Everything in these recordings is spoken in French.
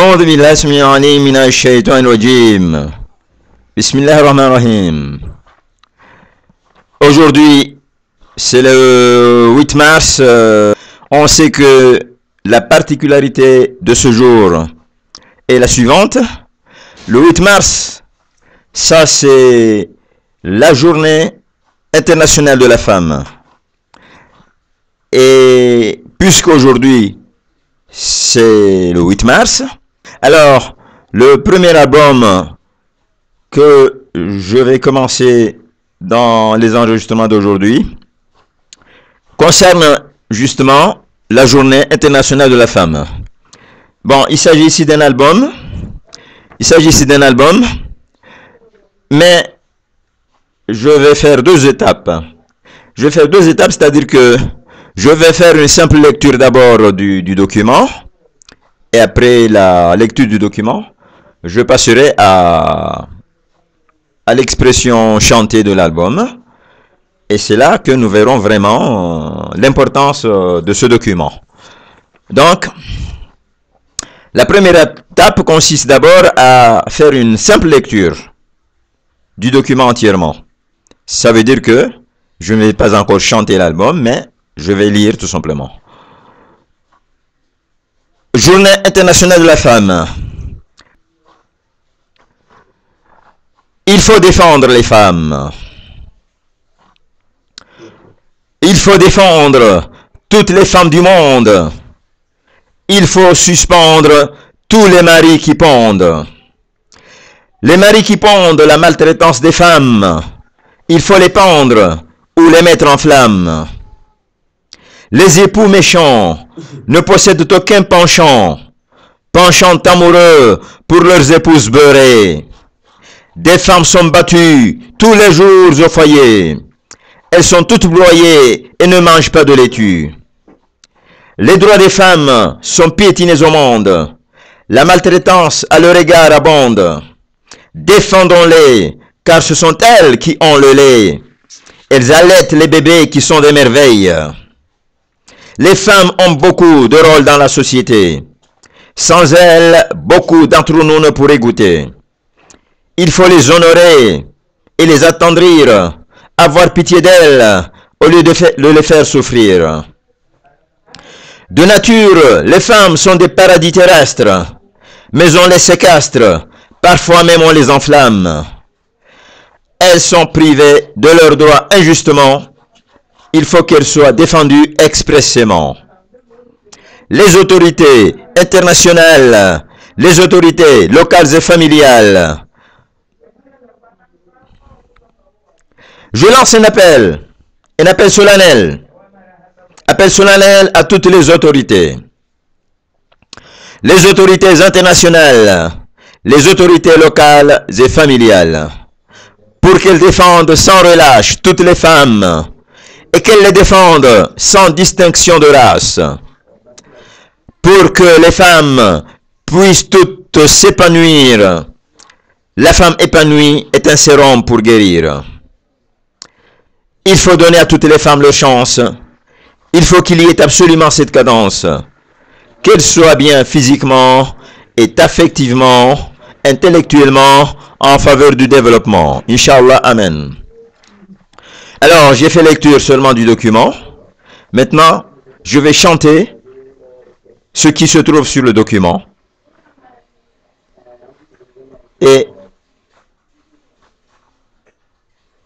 أعوذ بالله السميع العليم من الشيطان الرجيم. Bismillahirrahmanirrahim. Aujourd'hui, c'est le 8 mars. On sait que la particularité de ce jour est la suivante. Le 8 mars, ça c'est la journée internationale de la femme. Et puisqu'aujourd'hui, c'est le 8 mars, alors le premier album que je vais commencer dans les enregistrements d'aujourd'hui concerne justement la journée internationale de la femme. Bon, il s'agit ici d'un album. Mais je vais faire deux étapes. C'est-à-dire que je vais faire une simple lecture d'abord du document. Et après la lecture du document, je passerai à l'expression chantée de l'album. Et c'est là que nous verrons vraiment l'importance de ce document. Donc, la première étape consiste d'abord à faire une simple lecture du document entièrement. Ça veut dire que je ne vais pas encore chanter l'album, mais je vais lire tout simplement. Journée internationale de la femme. Il faut défendre les femmes. Il faut défendre toutes les femmes du monde. Il faut suspendre tous les maris qui pondent. Les maris qui pondent la maltraitance des femmes, il faut les pendre ou les mettre en flammes. Les époux méchants ne possèdent aucun penchant amoureux pour leurs épouses beurrées. Des femmes sont battues tous les jours au foyer. Elles sont toutes broyées et ne mangent pas de laitue. Les droits des femmes sont piétinés au monde. La maltraitance à leur égard abonde. Défendons-les, car ce sont elles qui ont le lait. Elles allaitent les bébés qui sont des merveilles. Les femmes ont beaucoup de rôles dans la société. Sans elles, beaucoup d'entre nous ne pourraient goûter. Il faut les honorer et les attendrir, avoir pitié d'elles au lieu de les faire souffrir. De nature, les femmes sont des paradis terrestres, mais on les séquestre, parfois même on les enflamme. Elles sont privées de leurs droits injustement. Il faut qu'elles soient défendues expressément. Les autorités internationales, les autorités locales et familiales. Je lance un appel solennel à toutes les autorités internationales, les autorités locales et familiales, pour qu'elles défendent sans relâche toutes les femmes et qu'elles les défendent sans distinction de race, pour que les femmes puissent toutes s'épanouir. La femme épanouie est un sérum pour guérir. Il faut donner à toutes les femmes leur chance. Il faut qu'il y ait absolument cette cadence. Qu'elles soient bien physiquement et affectivement, intellectuellement, en faveur du développement. Inch'Allah, Amen. Alors, j'ai fait lecture seulement du document. Maintenant, je vais chanter ce qui se trouve sur le document. Et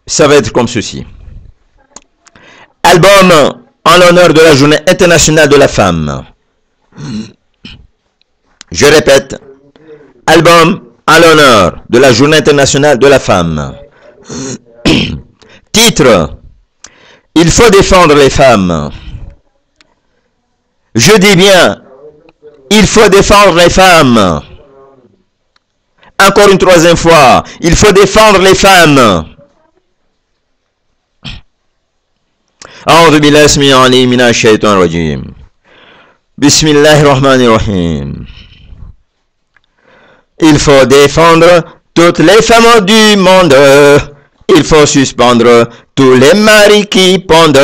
ça va être comme ceci. Album en l'honneur de la journée internationale de la femme. Je répète. Album en l'honneur de la journée internationale de la femme. Titre. Il faut défendre les femmes. Je dis bien, il faut défendre les femmes. Encore une troisième fois, il faut défendre les femmes. أعوذ بالله السميع العليم من الشيطان الرجيم. بسم الله الرحمن الرحيم. Il faut défendre toutes les femmes du monde. Il faut suspendre tous les maris qui pondent.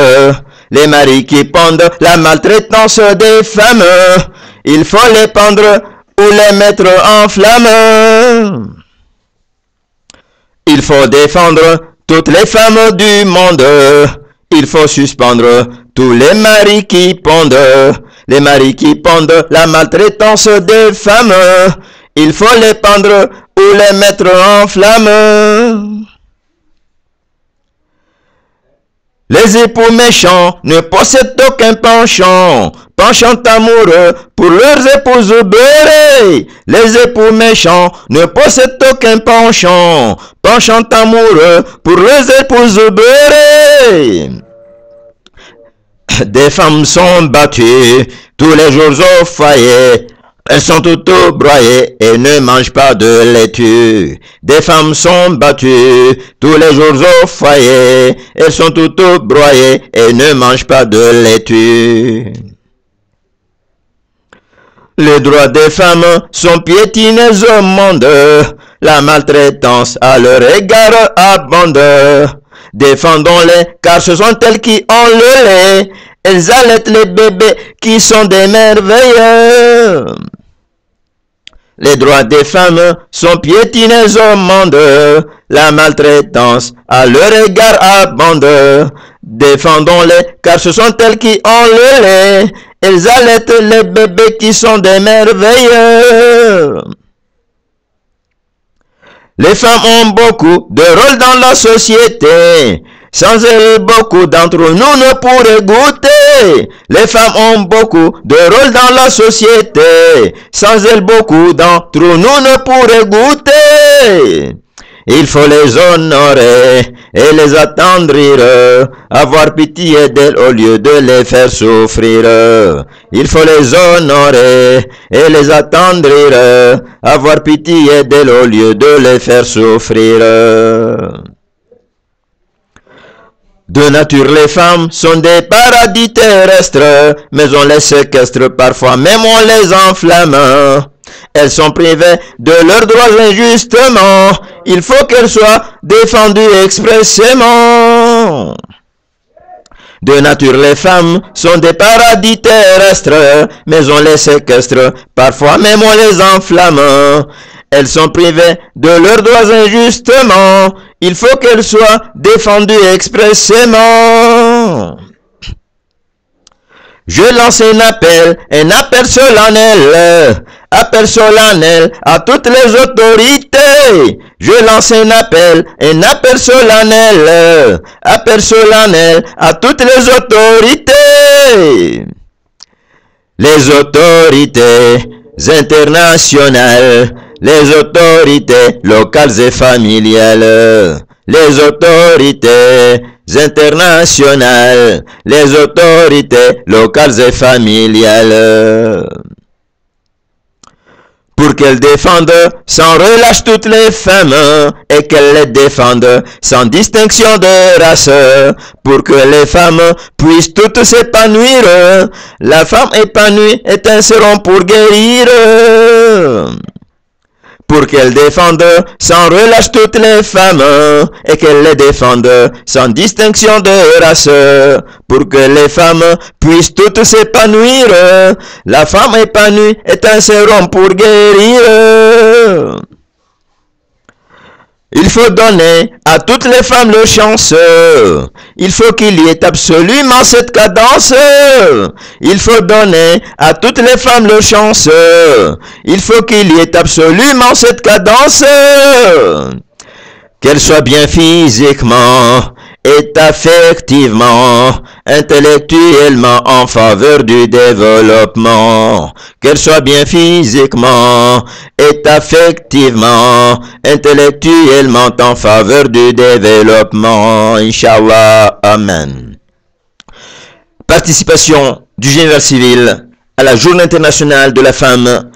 Les maris qui pondent la maltraitance des femmes. Il faut les pendre ou les mettre en flamme. Il faut défendre toutes les femmes du monde. Il faut suspendre tous les maris qui pondent. Les maris qui pondent la maltraitance des femmes. Il faut les pendre ou les mettre en flamme. Les époux méchants ne possèdent aucun penchant amoureux pour leurs épouses beurrées. Les époux méchants ne possèdent aucun penchant amoureux pour leurs épouses beurrées. Des femmes sont battues tous les jours au foyer. Elles sont toutes broyées et ne mangent pas de laitue. Des femmes sont battues tous les jours au foyer. Elles sont toutes broyées et ne mangent pas de laitue. Les droits des femmes sont piétinés au monde. La maltraitance à leur égard abonde. Défendons-les, car ce sont elles qui ont le lait. Elles allaitent les bébés qui sont des merveilleux. Les droits des femmes sont piétinés au monde. La maltraitance à leur égard abonde. Défendons-les, car ce sont elles qui ont le lait. Elles allaitent les bébés qui sont des merveilleux. Les femmes ont beaucoup de rôles dans la société. Sans elles, beaucoup d'entre nous ne pourraient goûter. Les femmes ont beaucoup de rôles dans la société. Sans elles, beaucoup d'entre nous ne pourraient goûter. Il faut les honorer et les attendrir, avoir pitié d'elles au lieu de les faire souffrir. Il faut les honorer et les attendrir, avoir pitié d'elles au lieu de les faire souffrir. De nature, les femmes sont des paradis terrestres, mais on les séquestre parfois, même on les enflamme. Elles sont privées de leurs droits injustement. Il faut qu'elles soient défendues expressément. De nature, les femmes sont des paradis terrestres, mais on les séquestre parfois, même on les enflamme. Elles sont privées de leurs droits injustement. Il faut qu'elles soient défendues expressément. Je lance un appel solennel à toutes les autorités. Je lance un appel solennel à toutes les autorités. Les autorités internationales, les autorités locales et familiales, les autorités internationales, les autorités locales et familiales, pour qu'elles défendent sans relâche toutes les femmes et qu'elles les défendent sans distinction de race, pour que les femmes puissent toutes s'épanouir. La femme épanouie est un sérum pour guérir. Pour qu'elles défendent sans relâche toutes les femmes et qu'elles les défendent sans distinction de race, pour que les femmes puissent toutes s'épanouir. La femme épanouie est un sérum pour guérir. Il faut donner à toutes les femmes le chance. Il faut qu'il y ait absolument cette cadence. Il faut donner à toutes les femmes le chance. Il faut qu'il y ait absolument cette cadence. Qu'elles soient bien physiquement et affectivement, intellectuellement en faveur du développement. Qu'elle soit bien physiquement et affectivement, intellectuellement en faveur du développement. Inch'Allah. Amen. Participation du général civil à la Journée internationale de la femme